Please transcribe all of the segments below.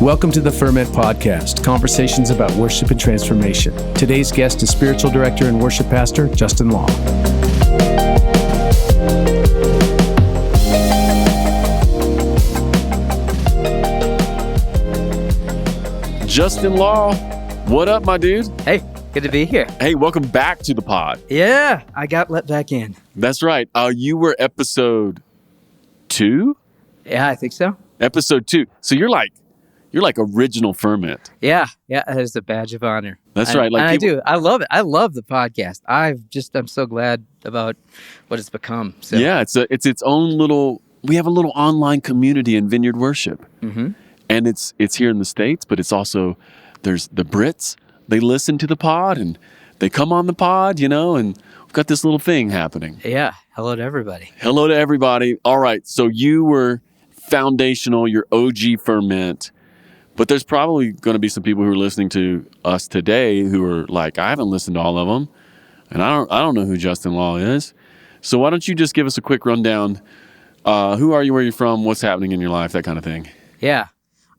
Welcome to the Ferment Podcast, conversations about worship and transformation. Today's guest is spiritual director and worship pastor, Justin Law. Justin Law, what up, my dude? Hey, good to be here. Hey, welcome back to the pod. Yeah, I got let back in. That's right. You were episode 2? Yeah, I think so. Episode 2. So you're like original Ferment. Yeah, that is a badge of honor. That's right. I do. I love it. I love the podcast. I'm so glad about what it's become. So. Yeah, it's its own little. We have a little online community in Vineyard Worship, and it's here in the States, but it's also there's the Brits. They listen to the pod and they come on the pod, and we've got this little thing happening. Yeah. Hello to everybody. Hello to everybody. All right. So you were foundational. You're OG Ferment. But there's probably going to be some people who are listening to us today who are like, I haven't listened to all of them, and I don't know who Justin Law is. So why don't you just give us a quick rundown? Who are you? Where are you from? What's happening in your life? That kind of thing. Yeah,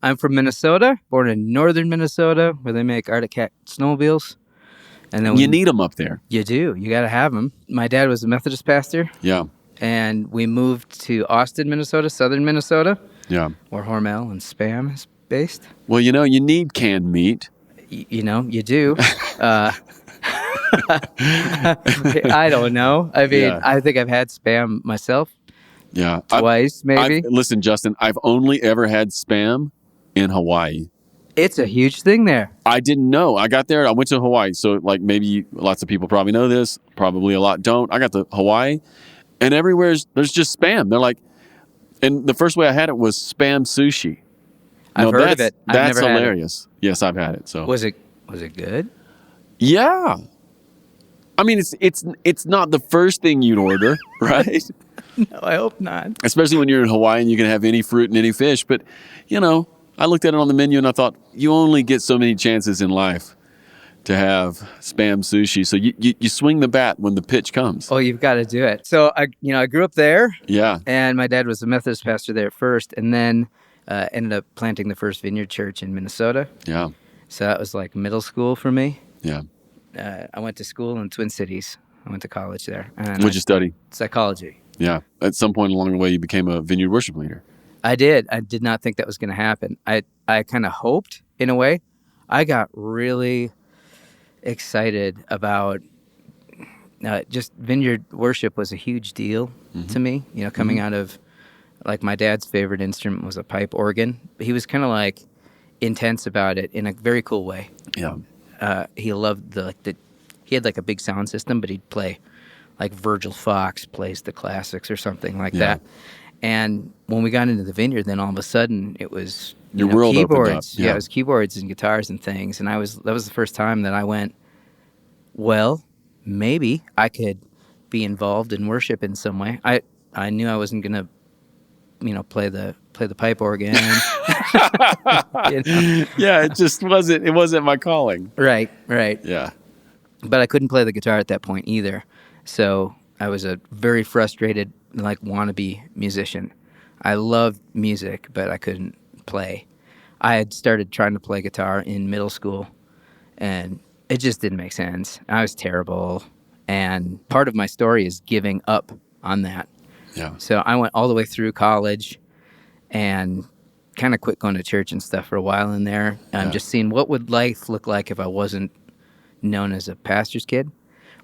I'm from Minnesota, born in northern Minnesota, where they make Arctic Cat snowmobiles. And then you need them up there. You do. You got to have them. My dad was a Methodist pastor. Yeah. And we moved to Austin, Minnesota, southern Minnesota. Yeah. Where Hormel and Spam is based. Well, you need canned meat. You do. I don't know. I mean, yeah. I think I've had Spam myself. Yeah. Maybe. Listen, Justin, I've only ever had Spam in Hawaii. It's a huge thing there. I didn't know. I got there. I went to Hawaii. So maybe lots of people probably know this. Probably a lot don't. I got to Hawaii and everywhere there's just Spam. They're like, and the first way I had it was Spam sushi. I've heard of it. That's hilarious. Yes, I've had it. So was it good? Yeah. I mean, it's not the first thing you'd order, right? No, I hope not. Especially when you're in Hawaii and you can have any fruit and any fish. But, I looked at it on the menu and I thought, you only get so many chances in life to have Spam sushi. So you swing the bat when the pitch comes. Oh, you've got to do it. So I grew up there. Yeah. And my dad was a Methodist pastor there first, and then ended up planting the first Vineyard Church in Minnesota. Yeah. So that was like middle school for me. Yeah. I went to school in Twin Cities. I went to college there. What'd you study? Psychology. Yeah. At some point along the way, you became a Vineyard Worship leader. I did. I did not think that was going to happen. I kind of hoped, in a way. I got really excited about just Vineyard Worship was a huge deal to me. Coming out of, like, my dad's favorite instrument was a pipe organ. He was kind of like intense about it in a very cool way. Yeah. He loved he had like a big sound system, but he'd play like Virgil Fox plays the classics or something like that. And when we got into the Vineyard, then all of a sudden it was your world keyboards. opened up. Yeah, it was keyboards and guitars and things. And that was the first time that I went, well, maybe I could be involved in worship in some way. I knew I wasn't gonna, play the pipe organ. Yeah, it wasn't my calling. Right. Yeah. But I couldn't play the guitar at that point either. So I was a very frustrated, wannabe musician. I loved music, but I couldn't play. I had started trying to play guitar in middle school, and it just didn't make sense. I was terrible. And part of my story is giving up on that. Yeah. So I went all the way through college and kind of quit going to church and stuff for a while in there. Just seeing what would life look like if I wasn't known as a pastor's kid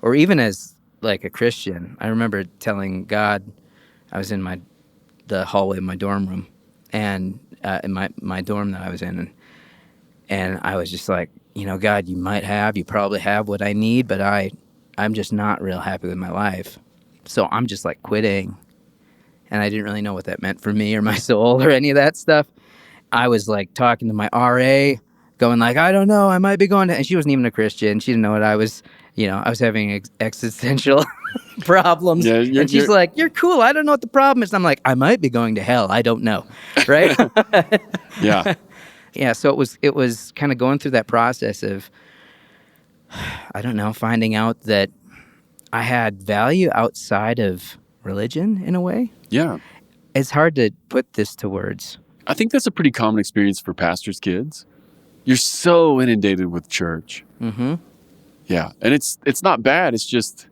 or even as like a Christian. I remember telling God, I was in the hallway of my dorm room and in my dorm that I was in. And I was just like, God, you probably have what I need, but I'm just not real happy with my life. So I'm just like quitting. And I didn't really know what that meant for me or my soul or any of that stuff. I was like talking to my RA, going like, I don't know, I might be going to, and she wasn't even a Christian. She didn't know what I was, I was having existential problems. Yeah, and she's like, you're cool. I don't know what the problem is. And I'm like, I might be going to hell. I don't know. Right? Yeah. Yeah. So it was kind of going through that process of, I don't know, finding out that I had value outside of religion in a way. Yeah. It's hard to put this to words. I think that's a pretty common experience for pastors' kids. You're so inundated with church. Mm-hmm. Yeah. And it's not bad. It's just,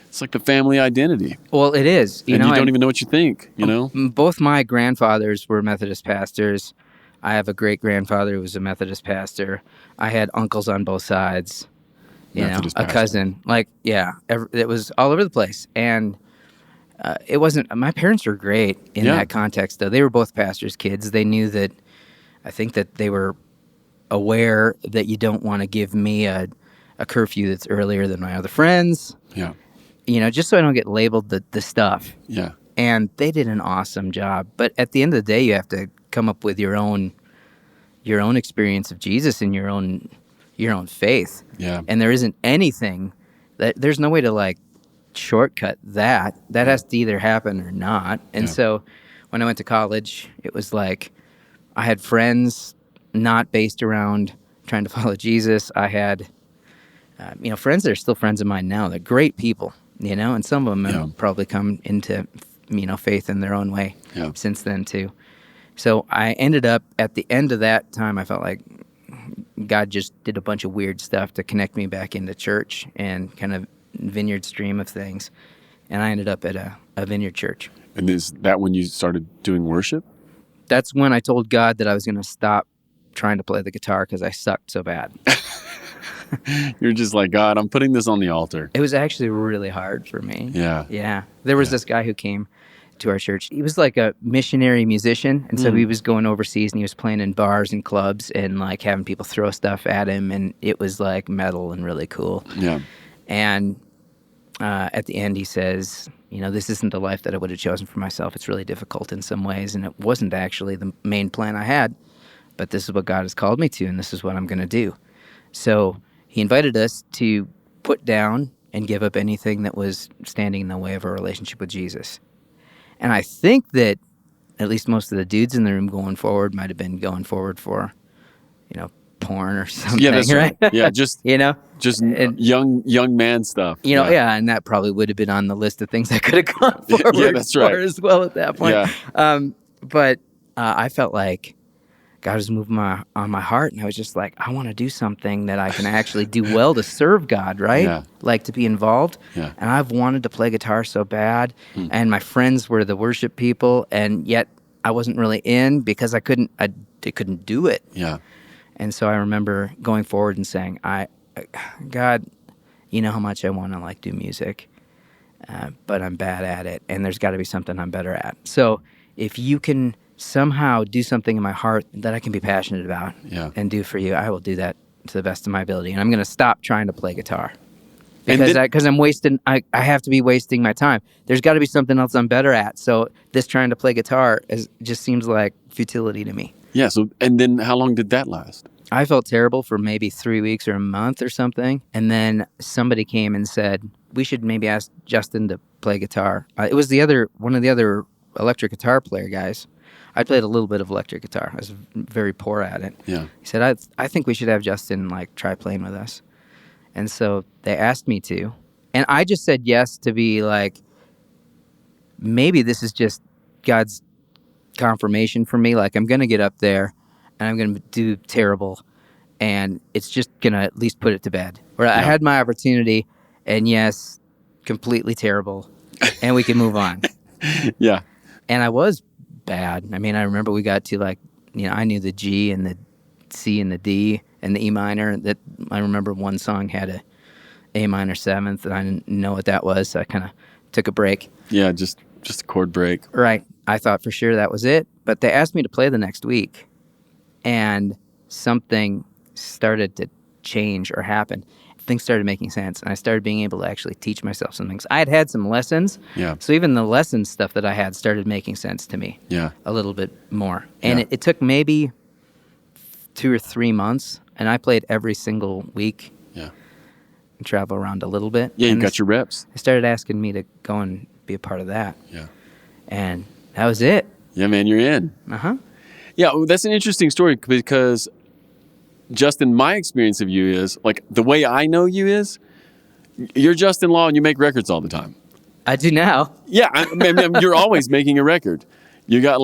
it's like the family identity. Well, it is. You don't even know what you think, you know? Both my grandfathers were Methodist pastors. I have a great-grandfather who was a Methodist pastor. I had uncles on both sides, Methodist a pastor. cousin. It was all over the place. And it wasn't, my parents were great in that context, though. They were both pastors' kids. They knew that, I think that they were aware that you don't want to give me a curfew that's earlier than my other friends. Yeah. Just so I don't get labeled the stuff. Yeah. And they did an awesome job. But at the end of the day, you have to come up with your own experience of Jesus and your own faith. Yeah. And there isn't anything there's no way to shortcut that. That has to either happen or not. And so when I went to college, it was like I had friends not based around trying to follow Jesus. I had friends that are still friends of mine now. They're great people, and some of them have probably come into faith in their own way since then too. So I ended up at the end of that time, I felt like God just did a bunch of weird stuff to connect me back into church and kind of vineyard stream of things. And I ended up at a vineyard church. And is that when you started doing worship? That's when I told God that I was going to stop trying to play the guitar because I sucked so bad. You're just like, God, I'm putting this on the altar. It was actually really hard for me. Yeah. Yeah. There was this guy who came to our church. He was like a missionary musician. And so he was going overseas and he was playing in bars and clubs and having people throw stuff at him. And it was metal and really cool. Yeah. And at the end he says, this isn't the life that I would have chosen for myself. It's really difficult in some ways. And it wasn't actually the main plan I had. But this is what God has called me to, and this is what I'm going to do. So he invited us to put down and give up anything that was standing in the way of our relationship with Jesus. And I think that at least most of the dudes in the room going forward might have been going forward for, porn or something. Yeah, that's right. Yeah, just just young man stuff. And that probably would have been on the list of things I could have gone forward for as well at that point. Yeah. But I felt like God was moving on my heart, and I was just like, I want to do something that I can actually do well to serve God, right? Yeah. To be involved. Yeah. And I've wanted to play guitar so bad, and my friends were the worship people, and yet I wasn't really in because I couldn't do it. Yeah. And so I remember going forward and saying, God, you know how much I want to do music, but I'm bad at it, and there's got to be something I'm better at. So if you can somehow do something in my heart that I can be passionate about and do for you, I will do that to the best of my ability. And I'm going to stop trying to play guitar because I'm wasting, I have to be wasting my time. There's got to be something else I'm better at. So this trying to play guitar just seems like futility to me. Yeah. So, and then how long did that last? I felt terrible for maybe 3 weeks or a month or something. And then somebody came and said, we should maybe ask Justin to play guitar. It was one of the other electric guitar player guys. I played a little bit of electric guitar. I was very poor at it. Yeah. He said, I think we should have Justin try playing with us. And so they asked me to. And I just said yes to be maybe this is just God's confirmation for me. I'm going to get up there and I'm going to do terrible. And it's just going to at least put it to bed. Or I had my opportunity and yes, completely terrible. And we can move on. Yeah. And I was bad. I mean, I remember we got to I knew the G and the C and the D and the E minor. That I remember one song had a A minor seventh, and I didn't know what that was, so I kind of took a break. Yeah, just a chord break. Right. I thought for sure that was it, but they asked me to play the next week, and something started to change or happen. Things started making sense, and I started being able to actually teach myself some things. I had some lessons, so even the lesson stuff that I had started making sense to me a little bit more. And it took maybe 2 or 3 months, and I played every single week and travel around a little bit. Yeah, and you got your reps. They started asking me to go and be a part of that. Yeah. And that was it. Yeah, man, you're in. Uh-huh. Yeah, well, that's an interesting story because Justin, my experience of you is, the way I know you is, you're Justin Law and you make records all the time. I do now. Yeah, I mean, you're always making a record. You got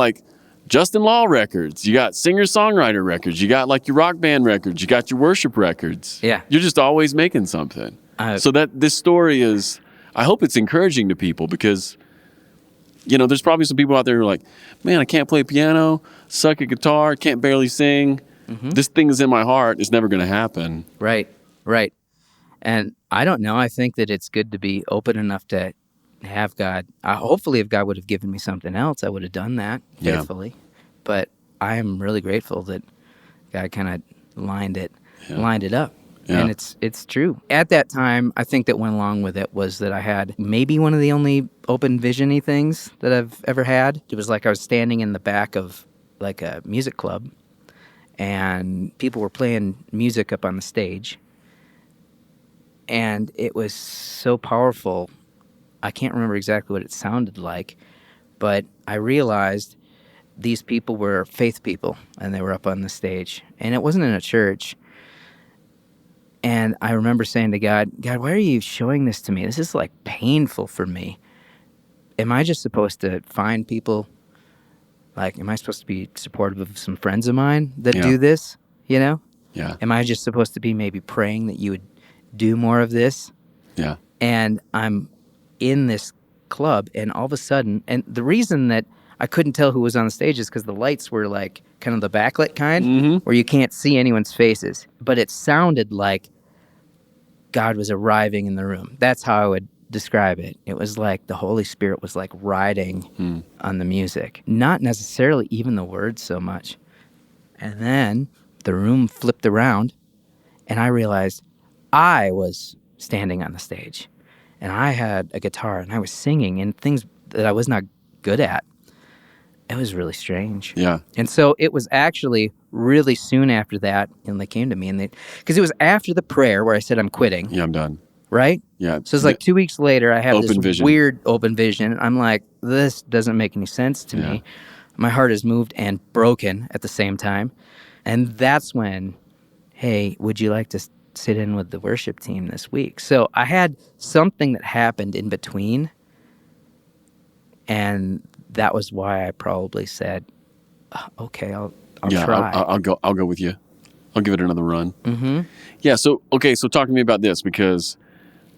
Justin Law records. You got singer-songwriter records. You got like your rock band records. You got your worship records. Yeah. You're just always making something. So that this story is, I hope it's encouraging to people because, you know, there's probably some people out there who are like, man, I can't play piano, suck at guitar, can't barely sing. This thing is in my heart. It's never going to happen. Right. And I don't know. I think that it's good to be open enough to have God. Hopefully, if God would have given me something else, I would have done that faithfully. But I am really grateful that God kind of lined it up. Yeah. And it's true. At that time, I think that went along with it was that I had maybe one of the only open vision-y things that I've ever had. It was like I was standing in the back of like a music club, and people were playing music up on the stage. And it was so powerful. I can't remember exactly what it sounded like, but I realized these people were faith people, and they were up on the stage. And it wasn't in a church. And I remember saying to God, why are you showing this to me? This is like painful for me. Am I just supposed to find people? Like, am I supposed to be supportive of some friends of mine that do this? You know? Yeah. Am I just supposed to be maybe praying that you would do more of this? Yeah. And I'm in this club, and all of a sudden, and the reason that I couldn't tell who was on the stage is because the lights were like kind of the backlit kind, where you can't see anyone's faces. But it sounded like God was arriving in the room. That's how I would describe it. It was like the Holy Spirit was like riding on the music, not necessarily even the words so much. And then the room flipped around, and I realized I was standing on the stage, and I had a guitar, and I was singing and things that I was not good at. It was really strange. Yeah. And so it was actually really soon after that, and they came to me, and because it was after the prayer where I said, I'm quitting. Yeah, I'm done. Right? Yeah. So it's like 2 weeks later, I have Open this vision. weird open vision. I'm like, this doesn't make any sense to me. My heart is moved and broken at the same time. And that's when, hey, would you like to sit in with the worship team this week? So I had something that happened in between, and that was why I probably said, okay, I'll try. I'll go with you. I'll give it another run. Mm-hmm. Yeah. So talk to me about this, because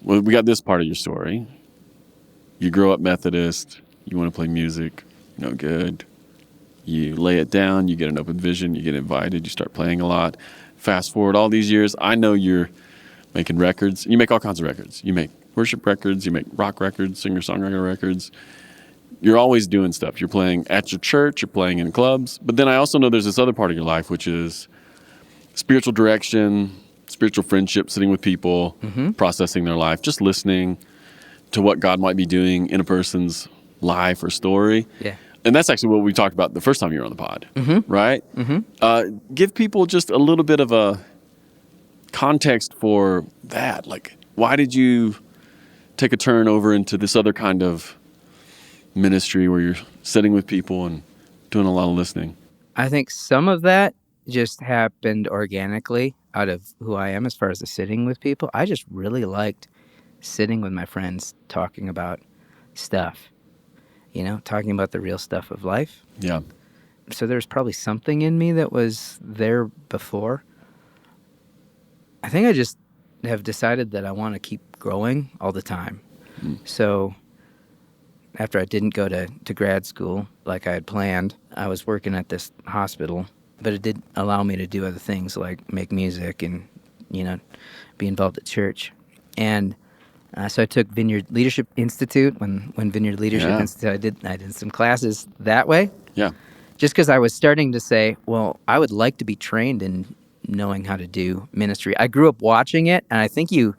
we got this part of your story. You grow up Methodist. You want to play music. No good. You lay it down. You get an open vision. You get invited. You start playing a lot. Fast forward all these years. I know you're making records. You make all kinds of records. You make worship records. You make rock records, singer-songwriter records. You're always doing stuff. You're playing at your church. You're playing in clubs. But then I also know there's this other part of your life, which is spiritual direction, spiritual friendship, sitting with people, processing their life, just listening to what God might be doing in a person's life or story. Yeah. And that's actually what we talked about the first time you were on the pod, right? Give people just a little bit of a context for that. Like, why did you take a turn over into this other kind of ministry where you're sitting with people and doing a lot of listening? I think some of that just happened organically out of who I am as far as the sitting with people. I just really liked sitting with my friends talking about stuff, talking about the real stuff of life. Yeah. So there's probably something in me that was there before. I think I just have decided that I want to keep growing all the time. So after I didn't go to grad school like I had planned, I was working at this hospital, but it did allow me to do other things like make music and, be involved at church. And so I took Vineyard Leadership Institute. When Vineyard Leadership Institute, I did some classes that way. Yeah. Just because I was starting to say, well, I would like to be trained in knowing how to do ministry. I grew up watching it, and I think you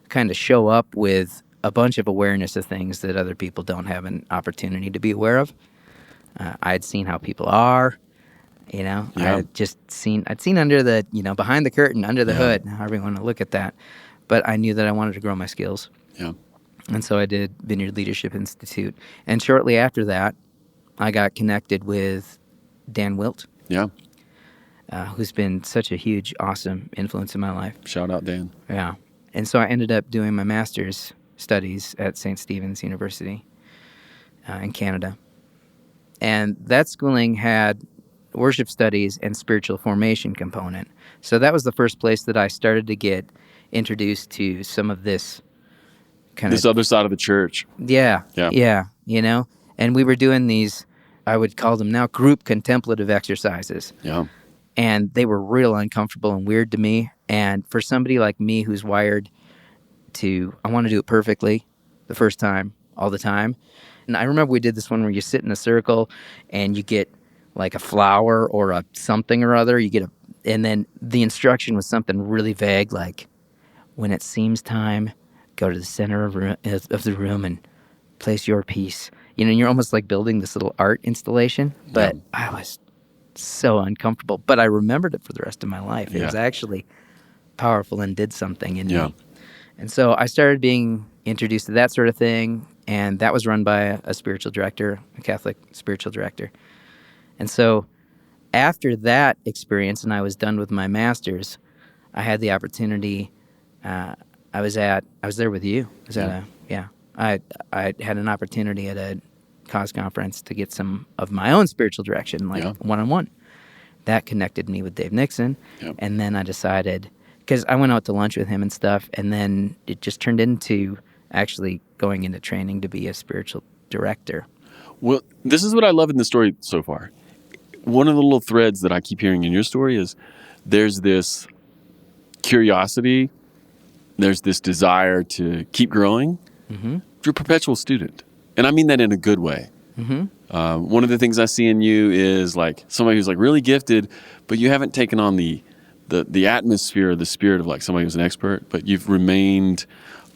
kind of show up with a bunch of awareness of things that other people don't have an opportunity to be aware of. I'd seen how people are, I'd seen under the, behind the curtain, under the hood, however you want to look at that. But I knew that I wanted to grow my skills. Yeah. And so I did Vineyard Leadership Institute. And shortly after that, I got connected with Dan Wilt. Yeah. Who's been such a huge, awesome influence in my life. Shout out, Dan. Yeah. And so I ended up doing my master's studies at St. Stephen's University in Canada. And that schooling had worship studies and spiritual formation component. So that was the first place that I started to get introduced to some of this kind This of, other side of the church. yeah, you know. And we were doing these, I would call them now, group contemplative exercises. Yeah. And they were real uncomfortable and weird to me. And for somebody like me who's wired to, I want to do it perfectly the first time, all the time. And I remember we did this one where you sit in a circle and you get like a flower or a something or other. And then the instruction was something really vague, like when it seems time, go to the center of the room and place your piece. You know, and you're almost like building this little art installation. But I was so uncomfortable. But I remembered it for the rest of my life. It was actually powerful and did something in me. And so I started being introduced to that sort of thing. And that was run by a spiritual director, a Catholic spiritual director. And so after that experience, and I was done with my master's, I had the opportunity. I was there with you. I had an opportunity at a cause conference to get some of my own spiritual direction, like one-on-one. That connected me with Dave Nixon. And then I decided, because I went out to lunch with him and stuff, and then it just turned into actually going into training to be a spiritual director. Well, this is what I love in the story so far. One of the little threads that I keep hearing in your story is there's this curiosity, there's this desire to keep growing. You're a perpetual student. And I mean that in a good way. One of the things I see in you is like somebody who's like really gifted, but you haven't taken on the atmosphere, the spirit of like somebody who's an expert, but you've remained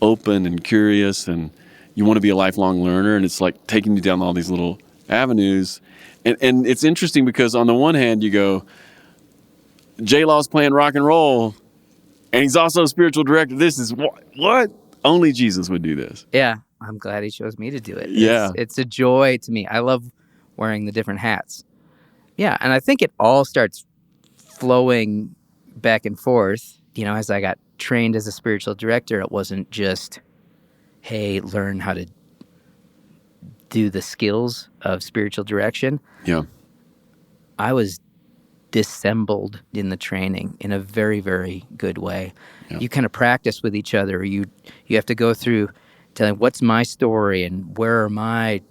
open and curious, and you want to be a lifelong learner, and it's like taking you down all these little avenues. And it's interesting because on the one hand you go, J-Law's playing rock and roll, and he's also a spiritual director. This is what? Only Jesus would do this. Yeah, I'm glad he chose me to do it. Yeah. It's a joy to me. I love wearing the different hats. Yeah, and I think it all starts flowing back and forth. You know, as I got trained as a spiritual director, it wasn't just, hey, learn how to do the skills of spiritual direction. Yeah. I was dissembled in the training in a very, very good way. Yeah. You kind of practice with each other. You have to go through telling what's my story and where are my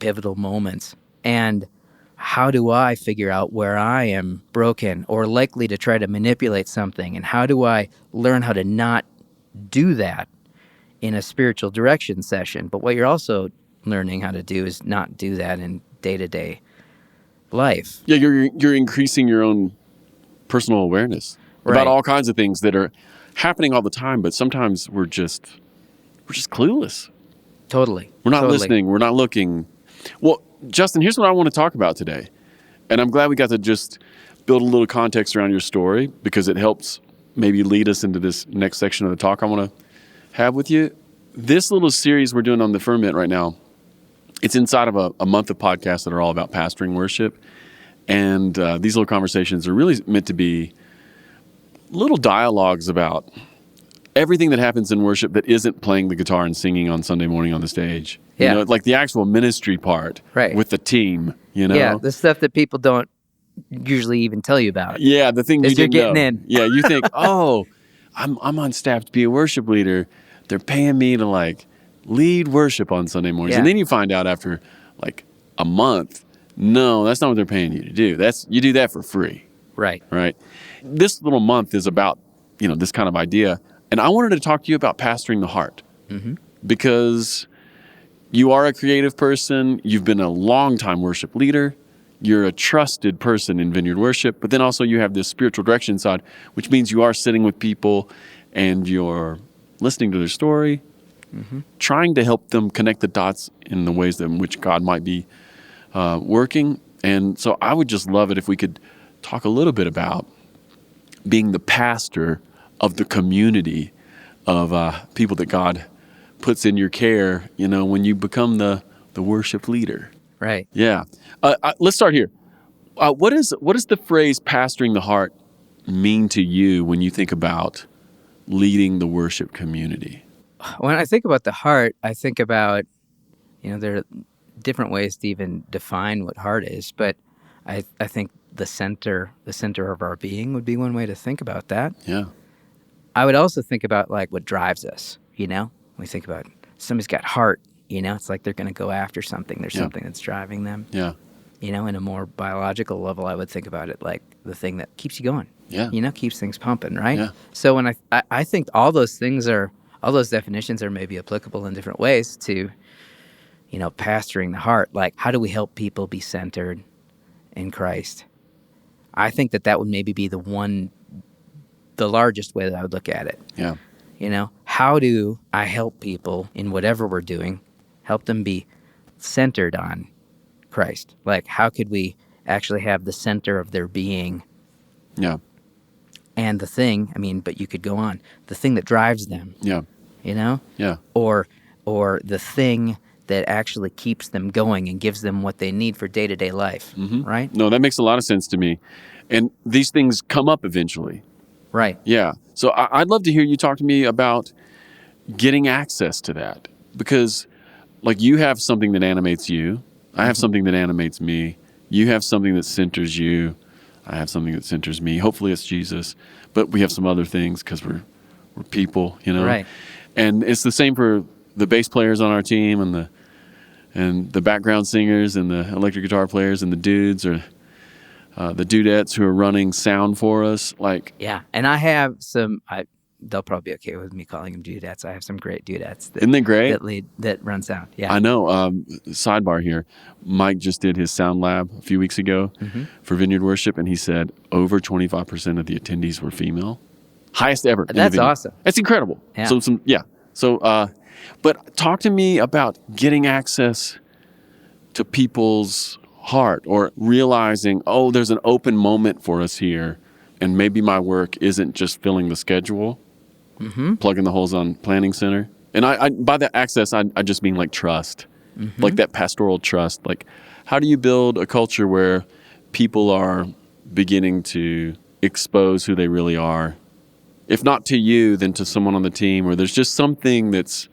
pivotal moments, and how do I figure out where I am broken or likely to try to manipulate something, and how do I learn how to not do that in a spiritual direction session. But what you're also learning how to do is not do that in day-to-day life. Yeah, you're increasing your own personal awareness about all kinds of things that are happening all the time, but sometimes we're just clueless. Totally. We're not listening. We're not looking. Well, Justin, here's what I want to talk about today. And I'm glad we got to just build a little context around your story, because it helps maybe lead us into this next section of the talk I want to have with you. This little series we're doing on the Ferment right now, it's inside of a month of podcasts that are all about pastoring worship. And these little conversations are really meant to be little dialogues about everything that happens in worship that isn't playing the guitar and singing on Sunday morning on the stage. Yeah. You know, like the actual ministry part with the team, you know? Yeah, the stuff that people don't usually even tell you about. Yeah, the thing you didn't getting know. in. Yeah, you think, oh, I'm on staff to be a worship leader. They're paying me to like lead worship on Sunday mornings. Yeah. And then you find out after like a month, no, that's not what they're paying you to do. You do that for free. Right. Right. This little month is about, this kind of idea. And I wanted to talk to you about pastoring the heart, because you are a creative person. You've been a long-time worship leader. You're a trusted person in Vineyard Worship, but then also you have this spiritual direction side, which means you are sitting with people and you're listening to their story, trying to help them connect the dots in the ways in which God might be working. And so I would just love it if we could talk a little bit about being the pastor of the community of people that God puts in your care, when you become the worship leader. Right. Yeah. Let's start here. What does the phrase pastoring the heart mean to you when you think about leading the worship community? When I think about the heart, I think about, there are different ways to even define what heart is, but I think the center of our being would be one way to think about that. Yeah. I would also think about like what drives us, we think about somebody's got heart, it's like they're going to go after something. There's something that's driving them. Yeah. In a more biological level, I would think about it like the thing that keeps you going. Yeah. Keeps things pumping, right? Yeah. So when I think all those definitions are maybe applicable in different ways to, pastoring the heart. Like, how do we help people be centered in Christ? I think that would maybe be the largest way that I would look at it. Yeah. How do I help people in whatever we're doing, help them be centered on Christ? Like, how could we actually have the center of their being? Yeah. And the thing, but you could go on, the thing that drives them. Yeah. Yeah. Or the thing that actually keeps them going and gives them what they need for day-to-day life, right? No, that makes a lot of sense to me. And these things come up eventually. Right. Yeah. So I'd love to hear you talk to me about getting access to that, because like you have something that animates you. I have something that animates me. You have something that centers you. I have something that centers me. Hopefully it's Jesus, but we have some other things because we're people, Right. And it's the same for the bass players on our team and the background singers and the electric guitar players and the dudes or the dudettes who are running sound for us. Like, yeah. And I have they'll probably be okay with me calling them dudettes. I have some great dudettes. Isn't they great? That run sound. Yeah. I know. Sidebar here. Mike just did his sound lab a few weeks ago for Vineyard Worship, and he said over 25% of the attendees were female. Highest ever. That's awesome. That's incredible. Yeah. But talk to me about getting access to people's heart, or realizing, there's an open moment for us here, and maybe my work isn't just filling the schedule, plugging the holes on Planning Center. And I by that access, I just mean like trust, like that pastoral trust. Like, how do you build a culture where people are beginning to expose who they really are? If not to you, then to someone on the team, or there's just something that's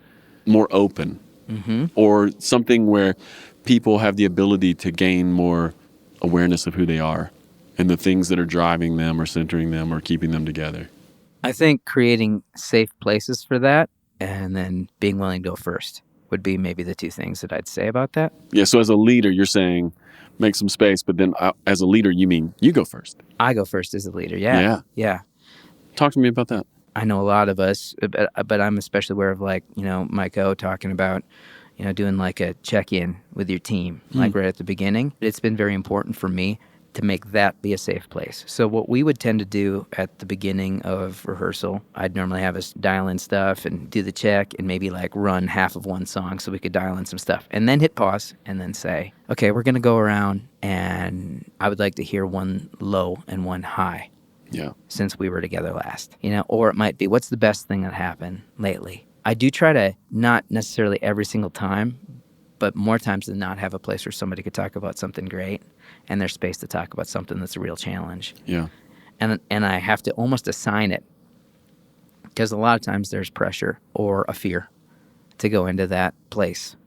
more open, or something where people have the ability to gain more awareness of who they are and the things that are driving them or centering them or keeping them together. I think creating safe places for that and then being willing to go first would be maybe the two things that I'd say about that. Yeah, so as a leader, you're saying make some space, but then as a leader, you mean you go first. I go first as a leader, yeah. Talk to me about that. I know a lot of us, but I'm especially aware of Mike O talking about, doing like a check-in with your team, like right at the beginning. It's been very important for me to make that be a safe place. So what we would tend to do at the beginning of rehearsal, I'd normally have us dial in stuff and do the check and maybe like run half of one song so we could dial in some stuff, and then hit pause and then say, okay, we're going to go around and I would like to hear one low and one high. Yeah. Since we were together last, or it might be, what's the best thing that happened lately? I do try to, not necessarily every single time, but more times than not, have a place where somebody could talk about something great and there's space to talk about something that's a real challenge. Yeah. And I have to almost assign it, because a lot of times there's pressure or a fear to go into that place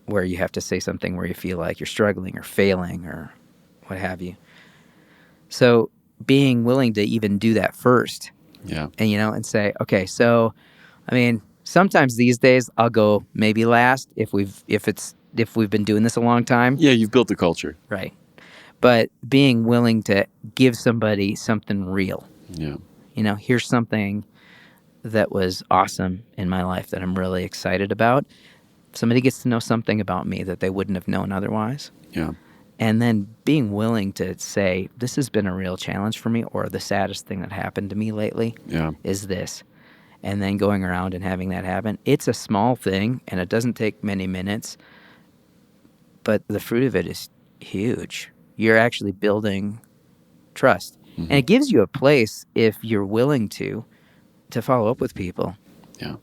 where you have to say something where you feel like you're struggling or failing or what have you. So being willing to even do that first. Yeah. And, and say, okay, so, sometimes these days I'll go maybe last if we've been doing this a long time. Yeah, you've built the culture. Right. But being willing to give somebody something real. Yeah. Here's something that was awesome in my life that I'm really excited about. Somebody gets to know something about me that they wouldn't have known otherwise. Yeah. And then being willing to say, this has been a real challenge for me, or the saddest thing that happened to me lately is this. And then going around and having that happen. It's a small thing, and it doesn't take many minutes, but the fruit of it is huge. You're actually building trust. And it gives you a place, if you're willing to follow up with people. Yeah.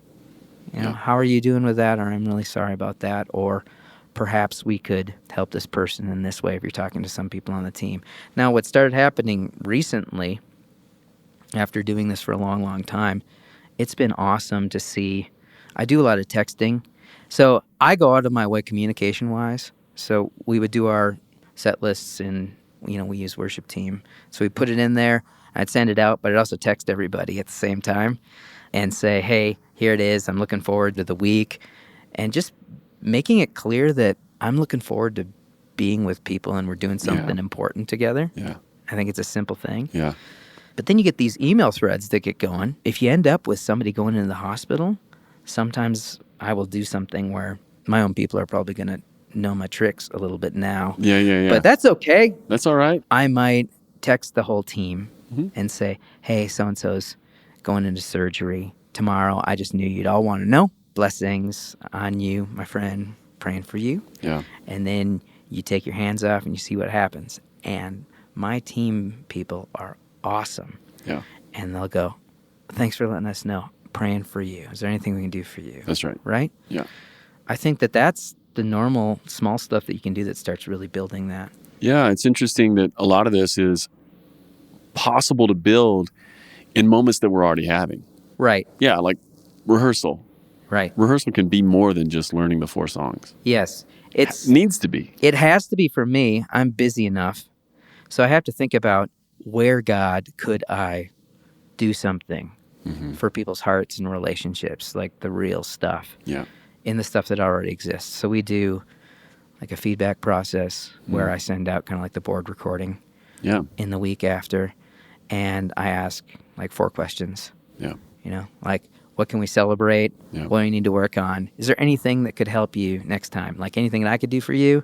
How are you doing with that? Or I'm really sorry about that. Or perhaps we could help this person in this way if you're talking to some people on the team. Now, what started happening recently, after doing this for a long, long time, it's been awesome to see. I do a lot of texting. So I go out of my way communication-wise So we would do our set lists and, we use worship team. So we put it in there. I'd send it out, but I'd also text everybody at the same time and say, hey, here it is. I'm looking forward to the week. And just making it clear that I'm looking forward to being with people and we're doing something important together. Yeah. I think it's a simple thing. Yeah. But then you get these email threads that get going. If you end up with somebody going into the hospital, sometimes I will do something where my own people are probably going to know my tricks a little bit now. Yeah. But that's okay. That's all right. I might text the whole team and say, hey, so-and-so's going into surgery tomorrow. I just knew you'd all want to know. Blessings on you, my friend, praying for you. Yeah. And then you take your hands off and you see what happens. And my team people are awesome. Yeah. And they'll go, thanks for letting us know. Praying for you. Is there anything we can do for you? That's right. Right? Yeah. I think that's the normal small stuff that you can do that starts really building that. Yeah, it's interesting that a lot of this is possible to build in moments that we're already having. Right. Yeah, like rehearsal. Right. Rehearsal can be more than just learning the 4 songs. Yes. It needs to be. It has to be for me. I'm busy enough. So I have to think about where, God, could I do something for people's hearts and relationships, like the real stuff. Yeah. In the stuff that already exists. So we do like a feedback process where I send out kind of like the board recording in the week after. And I ask like 4 questions. Yeah. Like, what can we celebrate? Yeah. What do you need to work on? Is there anything that could help you next time? Like anything that I could do for you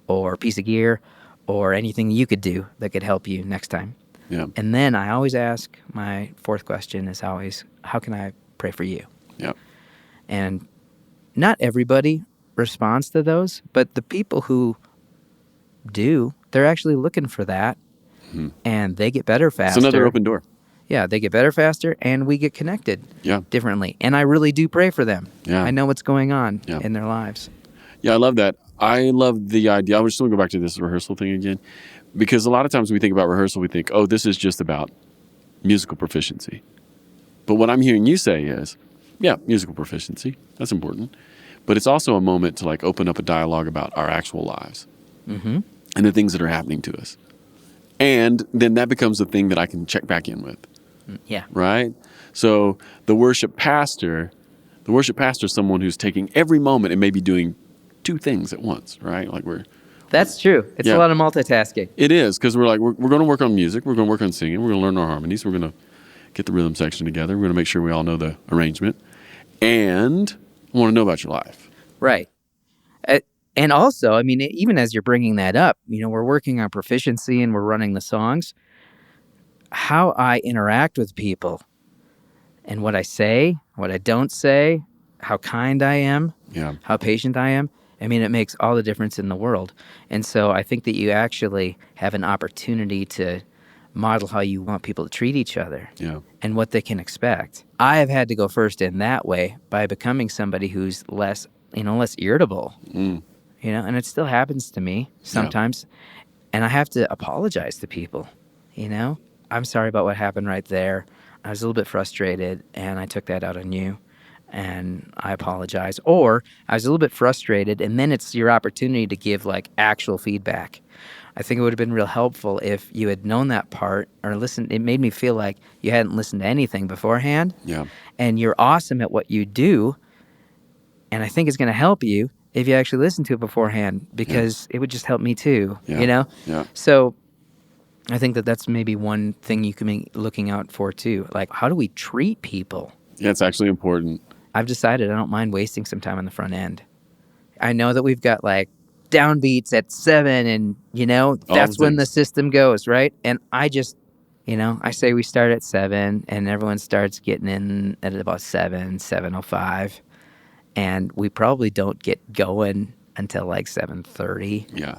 or a piece of gear or anything you could do that could help you next time? Yeah. And then I always ask, my 4th question is always, how can I pray for you? Yeah. And not everybody responds to those, but the people who do, they're actually looking for that, and they get better faster. It's another open door. Yeah, they get better faster, and we get connected differently. And I really do pray for them. Yeah. I know what's going on in their lives. Yeah, I love that. I love the idea. I was just going to go back to this rehearsal thing again, because a lot of times we think about rehearsal, we think, oh, this is just about musical proficiency. But what I'm hearing you say is, yeah, musical proficiency, that's important. But it's also a moment to like open up a dialogue about our actual lives and the things that are happening to us. And then that becomes the thing that I can check back in with. Yeah. Right? So the worship pastor is someone who's taking every moment and maybe doing 2 things at once, right? Like That's true. It's a lot of multitasking. It is, because we're going to work on music, we're going to work on singing, we're going to learn our harmonies, we're going to get the rhythm section together, we're going to make sure we all know the arrangement, and I want to know about your life. Right. And also, I mean, even as you're bringing that up, we're working on proficiency and we're running the songs. How I interact with people and what I say, what I don't say, how kind I am, how patient I am. I mean, it makes all the difference in the world. And so I think that you actually have an opportunity to model how you want people to treat each other and what they can expect. I have had to go first in that way by becoming somebody who's less irritable, and it still happens to me sometimes. And I have to apologize to people, I'm sorry about what happened right there. I was a little bit frustrated and I took that out on you and I apologize. Or I was a little bit frustrated and then it's your opportunity to give like actual feedback. I think it would have been real helpful if you had known that part or listened. It made me feel like you hadn't listened to anything beforehand. Yeah. And you're awesome at what you do. And I think it's going to help you if you actually listen to it beforehand, because it would just help me too, Yeah. So I think that that's maybe one thing you can be looking out for too. Like, how do we treat people? Yeah, it's actually important. I've decided I don't mind wasting some time on the front end. I know that we've got like downbeats at 7 and, that's when the system goes, right? And I just, I say we start at 7 and everyone starts getting in at about 7:05. And we probably don't get going until like 7:30. Yeah.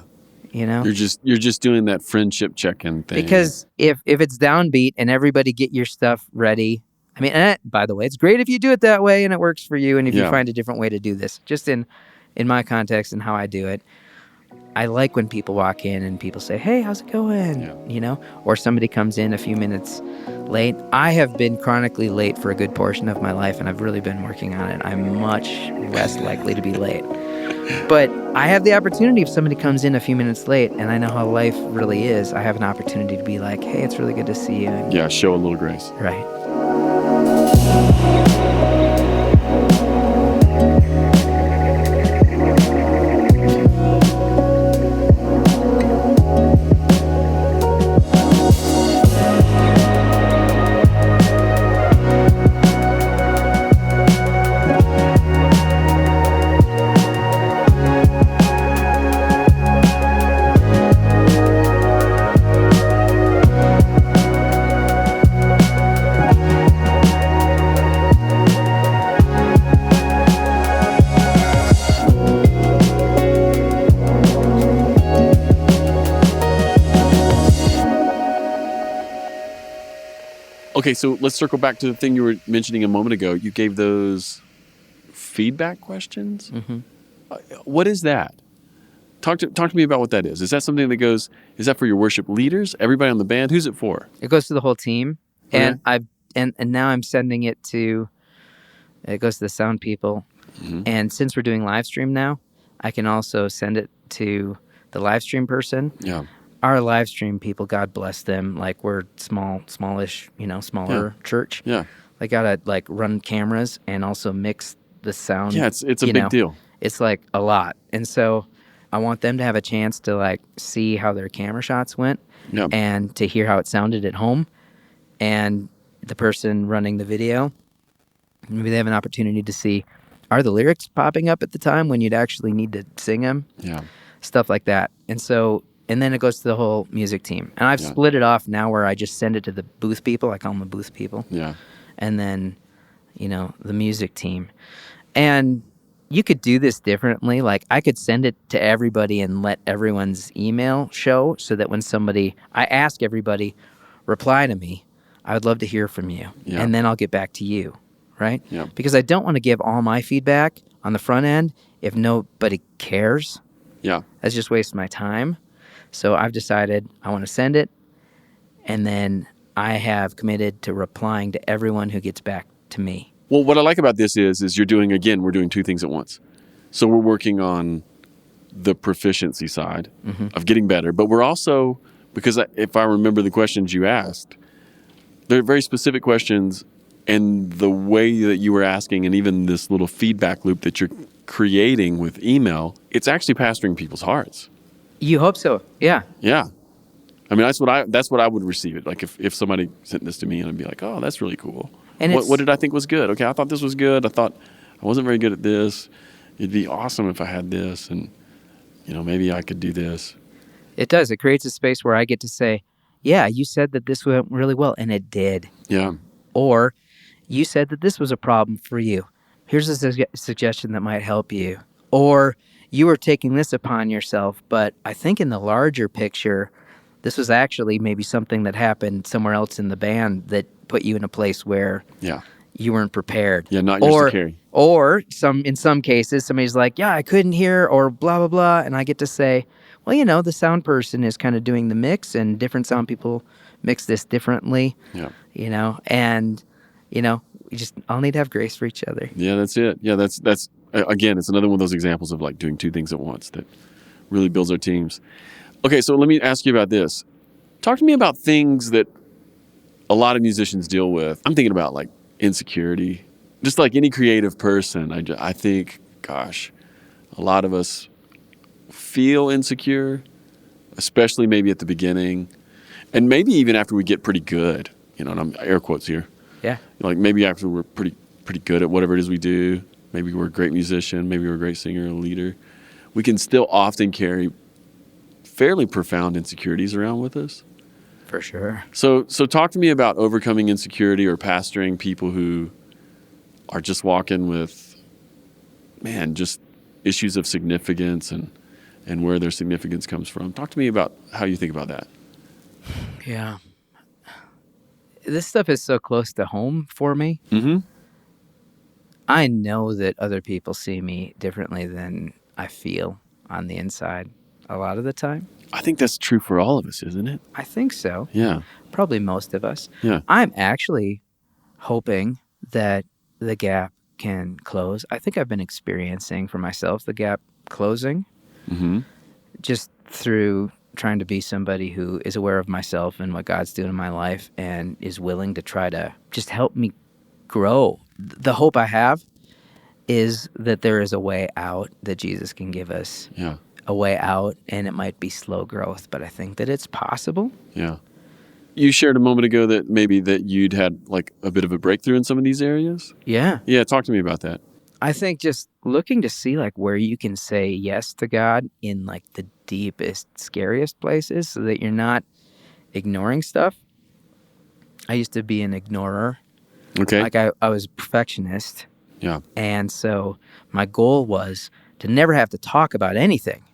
You're just doing that friendship check-in thing. Because if it's downbeat and everybody get your stuff ready, I mean, and by the way, it's great if you do it that way and it works for you, and if you find a different way to do this, just in my context and how I do it. I like when people walk in and people say, "Hey, how's it going?" Yeah. You know, or somebody comes in a few minutes late. I have been chronically late for a good portion of my life, and I've really been working on it. I'm much less likely to be late. But I have the opportunity if somebody comes in a few minutes late and I know how life really is, I have an opportunity to be like, "Hey, it's really good to see you." And, Yeah, show a little grace. right. Okay, so let's circle back to the thing you were mentioning a moment ago. You gave those feedback questions. Mm-hmm. What is that? Talk to me about what that is. Is that something that goes? Is that for your worship leaders? Everybody on the band? Who's it for? It goes to the whole team, and Okay. and now I'm sending it to. It goes to the sound people, Mm-hmm. and since we're doing live stream now, I can also send it to the live stream person. Yeah. Our live stream people, God bless them. Like we're smallish, smaller church. Yeah. They gotta like run cameras and also mix the sound. Yeah. It's a big deal. It's like a lot, and so I want them to have a chance to like see how their camera shots went Yeah. and to hear how it sounded at home. And the person running the video, maybe they have an opportunity to see, are the lyrics popping up at the time when you'd actually need to sing them? Yeah. Stuff like that. And so, and then it goes to the whole music team. And I've Yeah. split it off now where I just send it to the booth people. I call them the booth people. Yeah. And then, the music team. And you could do this differently. Like I could send it to everybody and let everyone's email show so that when I ask everybody, reply to me. I would love to hear from you. Yeah. And then I'll get back to you. Right? Yeah. Because I don't want to give all my feedback on the front end if nobody cares. Yeah. That's just wasting my time. So I've decided I want to send it. And then I have committed to replying to everyone who gets back to me. Well, what I like about this is we're doing two things at once. So we're working on the proficiency side of getting better, but we're also, because if I remember the questions you asked, they're very specific questions, and the way that you were asking and even this little feedback loop that you're creating with email, it's actually pastoring people's hearts. You hope so. Yeah. Yeah. I mean, that's what I would receive it. Like if somebody sent this to me and I'd be like, oh, that's really cool. And what did I think was good? Okay, I thought this was good. I thought I wasn't very good at this. It'd be awesome if I had this, and maybe I could do this. It does. It creates a space where I get to say, yeah, you said that this went really well, and it did. Yeah. Or you said that this was a problem for you. Here's a suggestion that might help you. Or you were taking this upon yourself, but I think in the larger picture, this was actually maybe something that happened somewhere else in the band that put you in a place where you weren't prepared. Yeah, not yours to carry. Or in some cases, somebody's like, yeah, I couldn't hear, or blah, blah, blah. And I get to say, well, the sound person is kind of doing the mix, and different sound people mix this differently. Yeah. And we just all need to have grace for each other. Yeah, that's it. Yeah, that's again, it's another one of those examples of like doing two things at once that really builds our teams. Okay, so let me ask you about this. Talk to me about things that a lot of musicians deal with. I'm thinking about like insecurity. Just like any creative person, I think, gosh, a lot of us feel insecure, especially maybe at the beginning, and maybe even after we get pretty good. And I'm air quotes here. Yeah. Like maybe after we're pretty good at whatever it is we do. Maybe we're a great musician. Maybe we're a great singer, a leader. We can still often carry fairly profound insecurities around with us. For sure. So talk to me about overcoming insecurity or pastoring people who are just walking with, just issues of significance and where their significance comes from. Talk to me about how you think about that. Yeah. This stuff is so close to home for me. Mm-hmm. I know that other people see me differently than I feel on the inside. a lot of the time. I think that's true for all of us, isn't it? I think so. Yeah. Probably most of us. Yeah. I'm actually hoping that the gap can close. I think I've been experiencing for myself the gap closing Mm-hmm. just through trying to be somebody who is aware of myself and what God's doing in my life and is willing to try to just help me grow. The hope I have is that there is a way out, that Jesus can give us Yeah. a way out, and it might be slow growth, but I think that it's possible. Yeah. You shared a moment ago that maybe that you'd had like a bit of a breakthrough in some of these areas. Yeah. Yeah. Talk to me about that. I think just looking to see like where you can say yes to God in like the deepest, scariest places so that you're not ignoring stuff. I used to be an ignorer. Okay. Like I was a perfectionist. Yeah. And so my goal was to never have to talk about anything.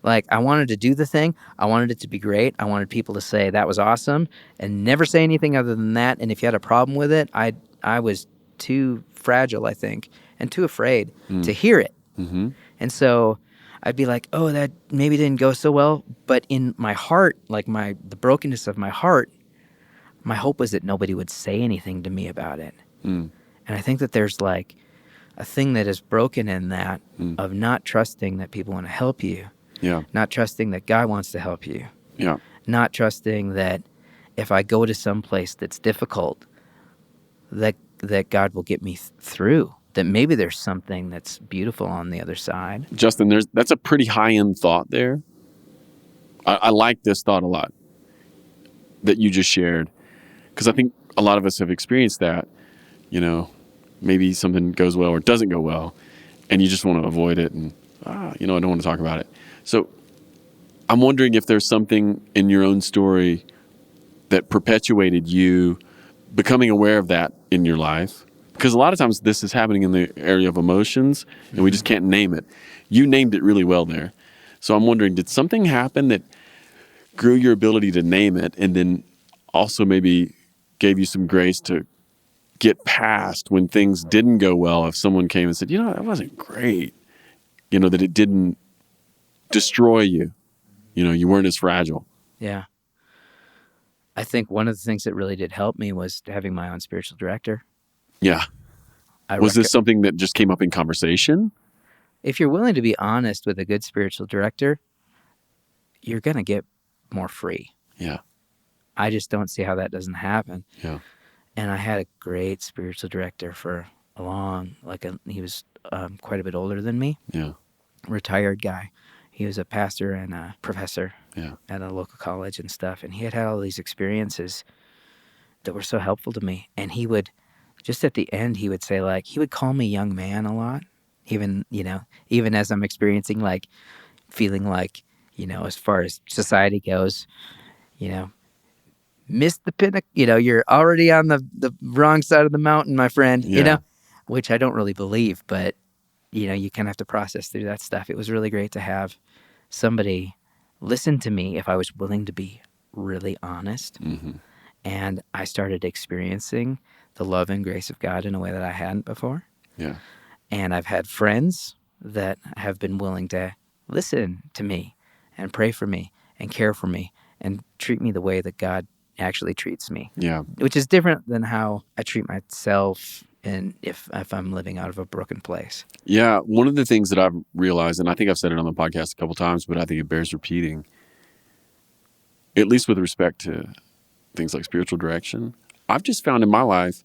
Like I wanted to do the thing. I wanted it to be great. I wanted people to say that was awesome and never say anything other than that. And if you had a problem with it, I was too fragile, I think, and too afraid to hear it. Mm-hmm. And so I'd be like, oh, that maybe didn't go so well. But in my heart, like the brokenness of my heart, my hope was that nobody would say anything to me about it. Mm. And I think that there's like a thing that is broken in that of not trusting that people want to help you, Yeah. not trusting that God wants to help you, Yeah. not trusting that if I go to some place that's difficult, that God will get me through, that maybe there's something that's beautiful on the other side. Justin, that's a pretty high-end thought there. I like this thought a lot that you just shared, because I think a lot of us have experienced that. You know, maybe something goes well or doesn't go well, and you just want to avoid it, and I don't want to talk about it. So I'm wondering if there's something in your own story that perpetuated you becoming aware of that in your life. Because a lot of times this is happening in the area of emotions, and we just can't name it. You named it really well there. So I'm wondering, did something happen that grew your ability to name it, and then also maybe gave you some grace to get past when things didn't go well? If someone came and said, that wasn't great, that it didn't destroy you, you weren't as fragile. Yeah. I think one of the things that really did help me was having my own spiritual director. Yeah. Was this something that just came up in conversation? If you're willing to be honest with a good spiritual director, you're going to get more free. Yeah. I just don't see how that doesn't happen. Yeah. And I had a great spiritual director for he was quite a bit older than me. Yeah. Retired guy. He was a pastor and a professor at a local college and stuff. And he had all these experiences that were so helpful to me. And he would, just at the end, he would say he would call me young man a lot. Even as I'm experiencing feeling as far as society goes, missed the pinnacle, you're already on the wrong side of the mountain, my friend, which I don't really believe, but you kind of have to process through that stuff. It was really great to have somebody listen to me if I was willing to be really honest. Mm-hmm. And I started experiencing the love and grace of God in a way that I hadn't before. Yeah. And I've had friends that have been willing to listen to me and pray for me and care for me and treat me the way that God actually treats me. Yeah. Which is different than how I treat myself and if I'm living out of a broken place. Yeah. One of the things that I've realized, and I think I've said it on the podcast a couple times, but I think it bears repeating, at least with respect to things like spiritual direction, I've just found in my life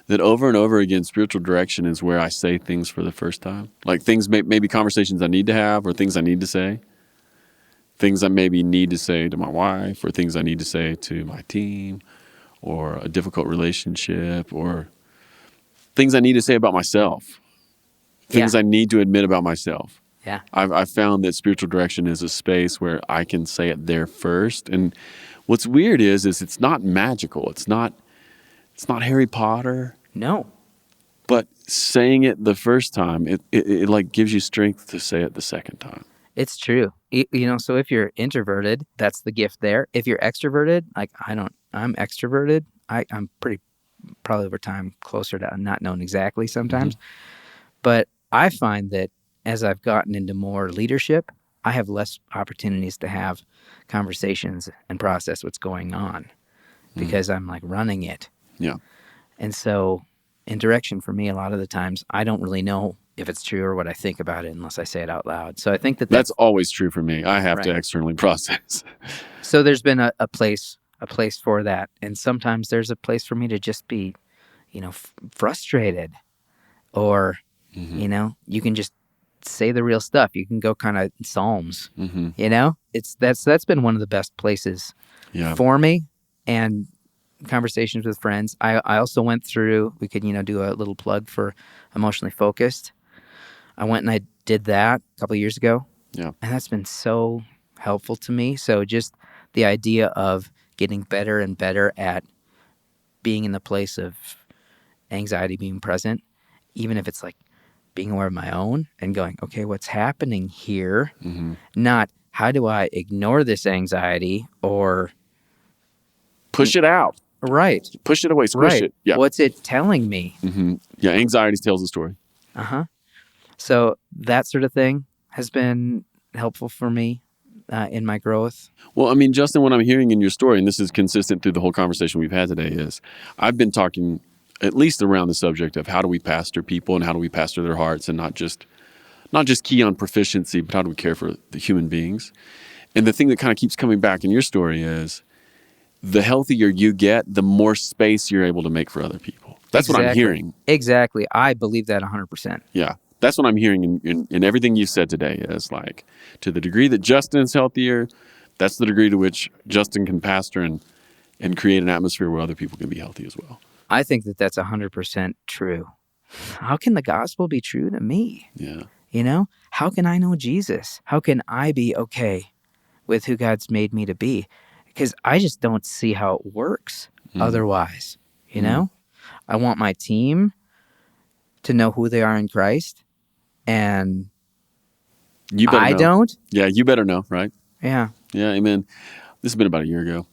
that over and over again, spiritual direction is where I say things for the first time. Like things, maybe conversations I need to have or things I need to say. Things I maybe need to say to my wife or things I need to say to my team or a difficult relationship or things I need to say about myself. Things I need to admit about myself. Yeah. I've found that spiritual direction is a space where I can say it there first. And what's weird is it's not magical. It's not Harry Potter. No. But saying it the first time, it gives you strength to say it the second time. It's true. So if you're introverted, that's the gift there. If you're extroverted, I'm extroverted. I'm pretty, probably over time, closer to not knowing exactly sometimes. Mm-hmm. But I find that as I've gotten into more leadership, I have less opportunities to have conversations and process what's going on because I'm like running it. Yeah. And so in direction for me, a lot of the times, I don't really know if it's true or what I think about it unless I say it out loud. So I think That's always true for me. I have to Right. externally process. So there's been a place for that. And sometimes there's a place for me to just be, frustrated, or, you can just say the real stuff. You can go kind of Psalms, that's been one of the best places for me. And conversations with friends. I also went through, we could, do a little plug for Emotionally Focused. I went and I did that a couple of years ago. Yeah. And that's been so helpful to me. So just the idea of getting better and better at being in the place of anxiety being present, even if it's like being aware of my own and going, okay, what's happening here? Not how do I ignore this anxiety or push it out. Right. Push it away. Squish it. Yeah. What's it telling me? Yeah. Anxiety tells the story. So that sort of thing has been helpful for me in my growth. Well, I mean, Justin, what I'm hearing in your story, and this is consistent through the whole conversation we've had today, is I've been talking at least around the subject of how do we pastor people and how do we pastor their hearts, and not just key on proficiency, but how do we care for the human beings. And the thing that kind of keeps coming back in your story is the healthier you get, the more space you're able to make for other people. That's what I'm hearing. Exactly. I believe that 100%. Yeah. That's what I'm hearing in everything you said today is like, to the degree that Justin's healthier, that's the degree to which Justin can pastor and create an atmosphere where other people can be healthy as well. I think that that's 100% true. How can the gospel be true to me? Yeah. How can I know Jesus? How can I be okay with who God's made me to be? Because I just don't see how it works otherwise, I want my team to know who they are in Christ, and you better know. Don't. Yeah, you better know, right? Yeah. Yeah, amen. This has been about a year ago.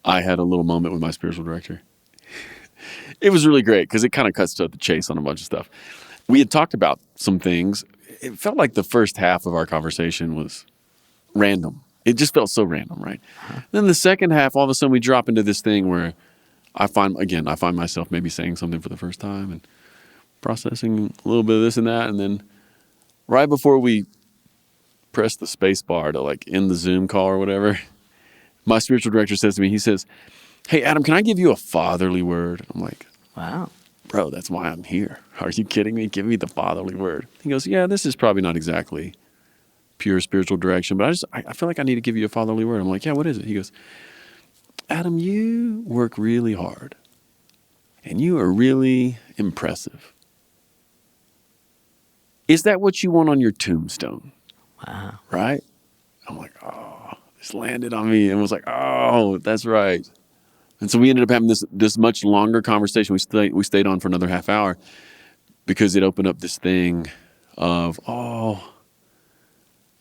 I had a little moment with my spiritual director. It was really great because it kind of cuts to the chase on a bunch of stuff. We had talked about some things. It felt like the first half of our conversation was random. It just felt so random, right? Then the second half, all of a sudden we drop into this thing where I find myself maybe saying something for the first time and processing a little bit of this and that. And then right before we press the space bar to like end the Zoom call or whatever, my spiritual director says to me, he says, "Hey, Adam, can I give you a fatherly word?" I'm like, wow, bro, that's why I'm here. Are you kidding me? Give me the fatherly word. He goes, yeah, this is probably not exactly pure spiritual direction, but I feel like I need to give you a fatherly word. I'm like, yeah, what is it? He goes, Adam, you work really hard and you are really impressive. Is that what you want on your tombstone? Wow. Right? I'm like, oh, this landed on me and was like, oh, that's right. And so we ended up having this much longer conversation. We stayed on for another half hour because it opened up this thing of,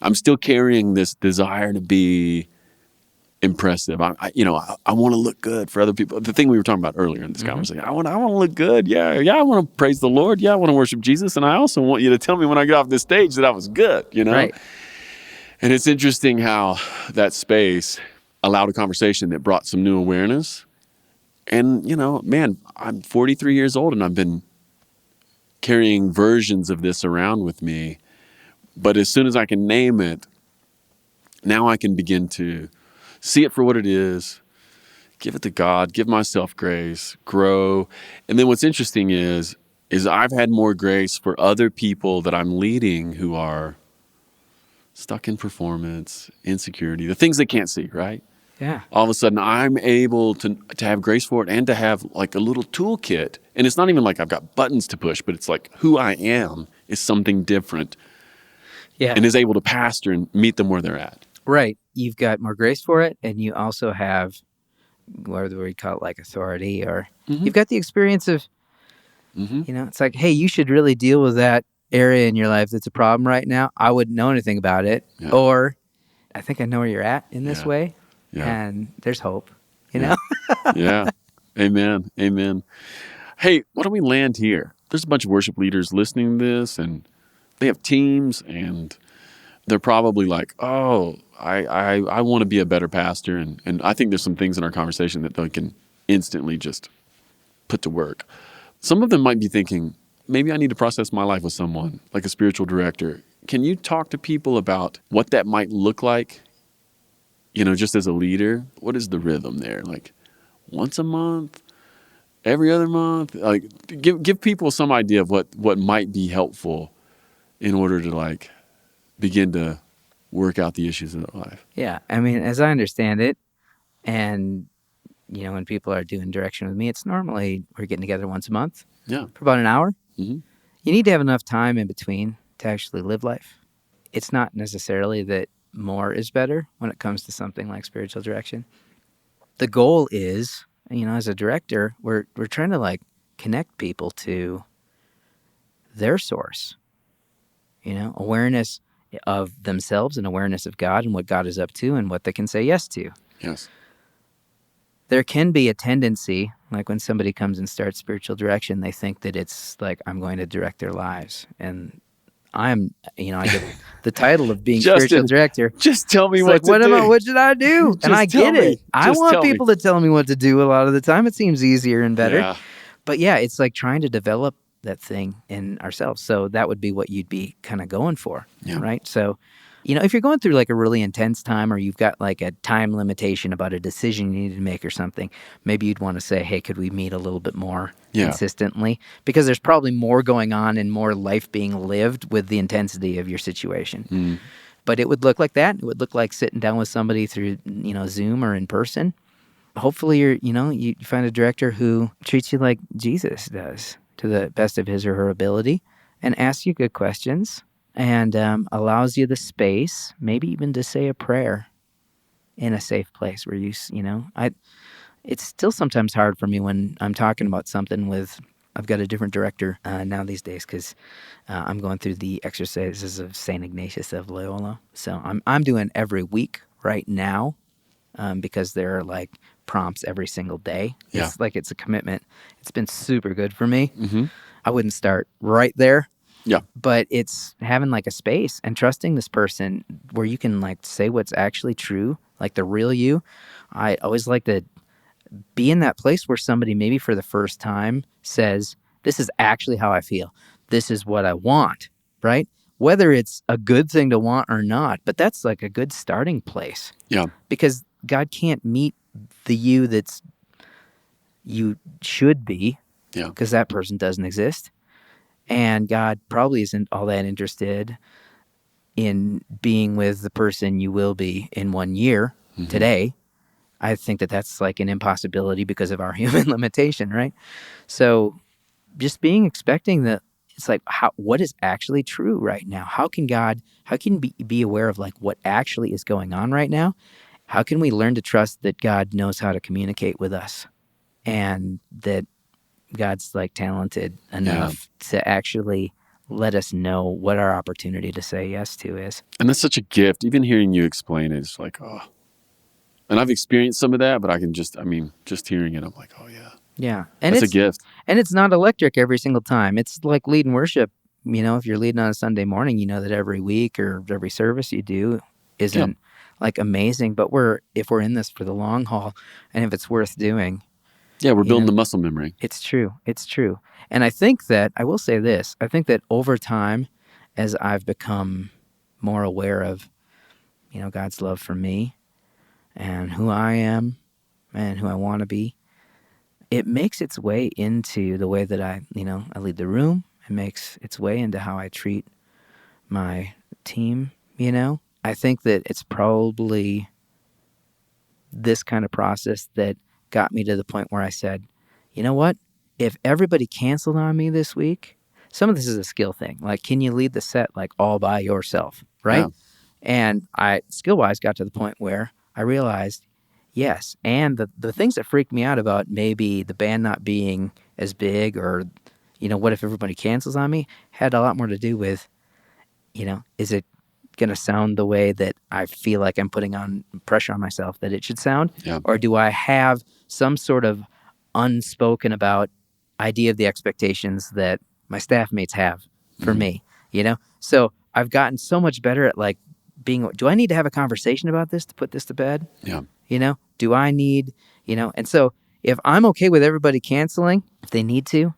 I'm still carrying this desire to be impressive. I want to look good for other people. The thing we were talking about earlier in this conversation. I want to look good. Yeah. I want to praise the Lord. Yeah, I want to worship Jesus. And I also want you to tell me when I get off this stage that I was good, Right. And it's interesting how that space allowed a conversation that brought some new awareness. And, man, I'm 43 years old and I've been carrying versions of this around with me. But as soon as I can name it, now I can begin to see it for what it is, give it to God, give myself grace, grow. And then what's interesting is I've had more grace for other people that I'm leading who are stuck in performance, insecurity, the things they can't see, right? Yeah. All of a sudden, I'm able to have grace for it and to have like a little toolkit. And it's not even like I've got buttons to push, but it's like who I am is something different. Yeah. And is able to pastor and meet them where they're at. Right. You've got more grace for it, and you also have, whether we call it like authority, or you've got the experience of, it's like, hey, you should really deal with that area in your life that's a problem right now. I wouldn't know anything about it. Yeah. Or I think I know where you're at in this way. Yeah. And there's hope, you know? Yeah. Amen. Amen. Hey, why don't we land here? There's a bunch of worship leaders listening to this, and they have teams, and they're probably like, oh, I want to be a better pastor. And I think there's some things in our conversation that they can instantly just put to work. Some of them might be thinking, maybe I need to process my life with someone, like a spiritual director. Can you talk to people about what that might look like? Just as a leader, what is the rhythm there? Like once a month, every other month? Like give people some idea of what might be helpful in order to like begin to work out the issues of their life. Yeah. I mean, as I understand it, and, when people are doing direction with me, it's normally we're getting together once a month Yeah. for about an hour. Mm-hmm. You need to have enough time in between to actually live life. It's not necessarily that more is better when it comes to something like spiritual direction. The goal is, as a director, we're trying to like connect people to their source, awareness of themselves and awareness of God and what God is up to and what they can say yes to. Yes. There can be a tendency, like when somebody comes and starts spiritual direction, they think that it's like, I'm going to direct their lives. And I get the title of being Justin, spiritual director. Just tell me It's what like, to do. What should I do? And I get it. I want people to tell me what to do a lot of the time. It seems easier and better. Yeah. But yeah, it's like trying to develop that thing in ourselves. So that would be what you'd be kind of going for, right? So, if you're going through like a really intense time or you've got like a time limitation about a decision you need to make or something, maybe you'd want to say, hey, could we meet a little bit more consistently? Because there's probably more going on and more life being lived with the intensity of your situation. Mm. But it would look like that. It would look like sitting down with somebody through, Zoom or in person. Hopefully you find a director who treats you like Jesus does, to the best of his or her ability, and asks you good questions and allows you the space, maybe even to say a prayer in a safe place where it's still sometimes hard for me when I'm talking about something I've got a different director now these days because I'm going through the exercises of St. Ignatius of Loyola. So I'm doing every week right now because there are like prompts every single day. Yeah. It's like it's a commitment. It's been super good for me. Mm-hmm. I wouldn't start right there. Yeah. But it's having like a space and trusting this person where you can like say what's actually true, like the real you. I always like to be in that place where somebody maybe for the first time says, this is actually how I feel. This is what I want, right? Whether it's a good thing to want or not, but that's like a good starting place. Yeah. Because God can't meet the you that's you should be because that person doesn't exist. And God probably isn't all that interested in being with the person you will be in 1 year today. I think that that's like an impossibility because of our human limitation, right? So just expecting that it's like, what is actually true right now? How can be aware of like what actually is going on right now? How can we learn to trust that God knows how to communicate with us and that God's like talented enough to actually let us know what our opportunity to say yes to is. And that's such a gift. Even hearing you explain it, it's like, oh. And I've experienced some of that, but just hearing it, I'm like, oh yeah. Yeah. And it's a gift. And it's not electric every single time. It's like leading worship. If you're leading on a Sunday morning, that every week or every service you do isn't like amazing. But if we're in this for the long haul and if it's worth doing. Yeah, we're building the muscle memory. It's true. It's true. And I think that, I will say this, I think that over time, as I've become more aware of, God's love for me and who I am and who I want to be, it makes its way into the way that I lead the room. It makes its way into how I treat my team, I think that it's probably this kind of process that got me to the point where I said, you know what? If everybody canceled on me this week, some of this is a skill thing. Like, can you lead the set like all by yourself, right? Yeah. And I skill-wise got to the point where I realized, yes. And the things that freaked me out about maybe the band not being as big or, what if everybody cancels on me, had a lot more to do with, is it going to sound the way that I feel like I'm putting on pressure on myself that it should sound? Yeah. Or do I have some sort of unspoken about idea of the expectations that my staff mates have for me, So I've gotten so much better at like do I need to have a conversation about this to put this to bed? Yeah. Do I need, and so if I'm okay with everybody canceling, if they need to,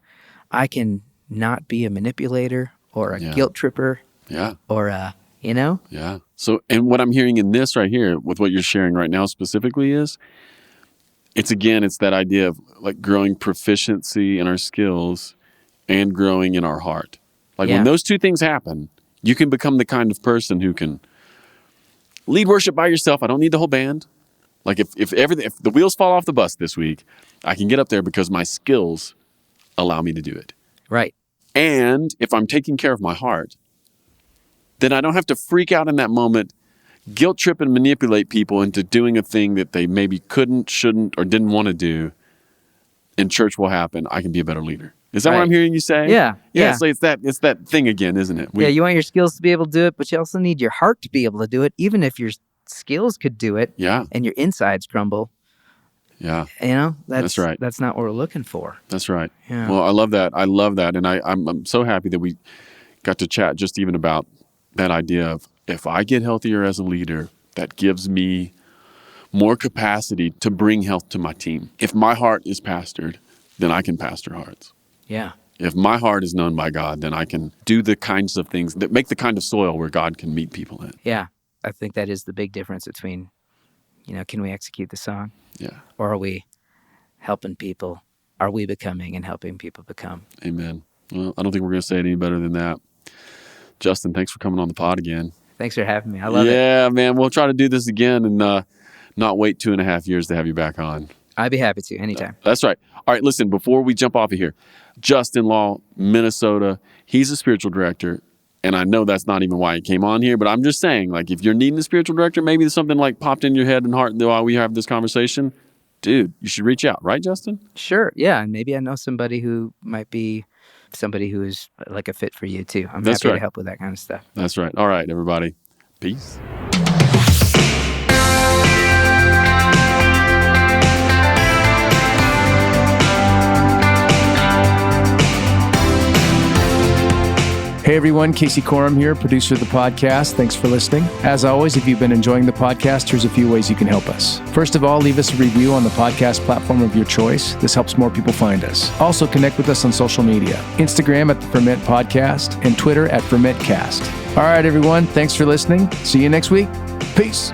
I can not be a manipulator or a guilt tripper. Yeah. Or Yeah. So, and what I'm hearing in this right here with what you're sharing right now specifically is, it's that idea of like growing proficiency in our skills and growing in our heart. Like when those two things happen, you can become the kind of person who can lead worship by yourself. I don't need the whole band. Like if the wheels fall off the bus this week, I can get up there because my skills allow me to do it. Right. And if I'm taking care of my heart, then I don't have to freak out in that moment, guilt trip and manipulate people into doing a thing that they maybe couldn't, shouldn't, or didn't want to do. And church will happen. I can be a better leader. Is that what I'm hearing you say? Yeah. So it's that thing again, isn't it? You want your skills to be able to do it, but you also need your heart to be able to do it, even if your skills could do it. Yeah. And your insides crumble. Yeah. That's right. That's not what we're looking for. That's right. Yeah. Well, I love that. And I'm so happy that we got to chat just even about that idea of if I get healthier as a leader, that gives me more capacity to bring health to my team. If my heart is pastored, then I can pastor hearts. Yeah. If my heart is known by God, then I can do the kinds of things that make the kind of soil where God can meet people in. Yeah. I think that is the big difference between, can we execute the song? Yeah. Or are we helping people? Are we becoming and helping people become? Amen. Well, I don't think we're going to say it any better than that. Justin, thanks for coming on the pod again. Thanks for having me. I love it. Yeah, man. We'll try to do this again and not wait 2.5 years to have you back on. I'd be happy to anytime. That's right. All right, listen, before we jump off of here, Justin Law, Minnesota, he's a spiritual director. And I know that's not even why he came on here, but I'm just saying, like, if you're needing a spiritual director, maybe there's something like popped in your head and heart while we have this conversation. Dude, you should reach out. Right, Justin? Sure. Yeah. And maybe I know somebody who might be somebody who is like a fit for you too. I'm happy to help with that kind of stuff. That's right. All right, everybody. Peace. Hey everyone, Casey Corum here, producer of the podcast. Thanks for listening. As always, if you've been enjoying the podcast, here's a few ways you can help us. First of all, leave us a review on the podcast platform of your choice. This helps more people find us. Also, connect with us on social media. Instagram at the Ferment Podcast and Twitter at FermentCast. All right, everyone, thanks for listening. See you next week. Peace.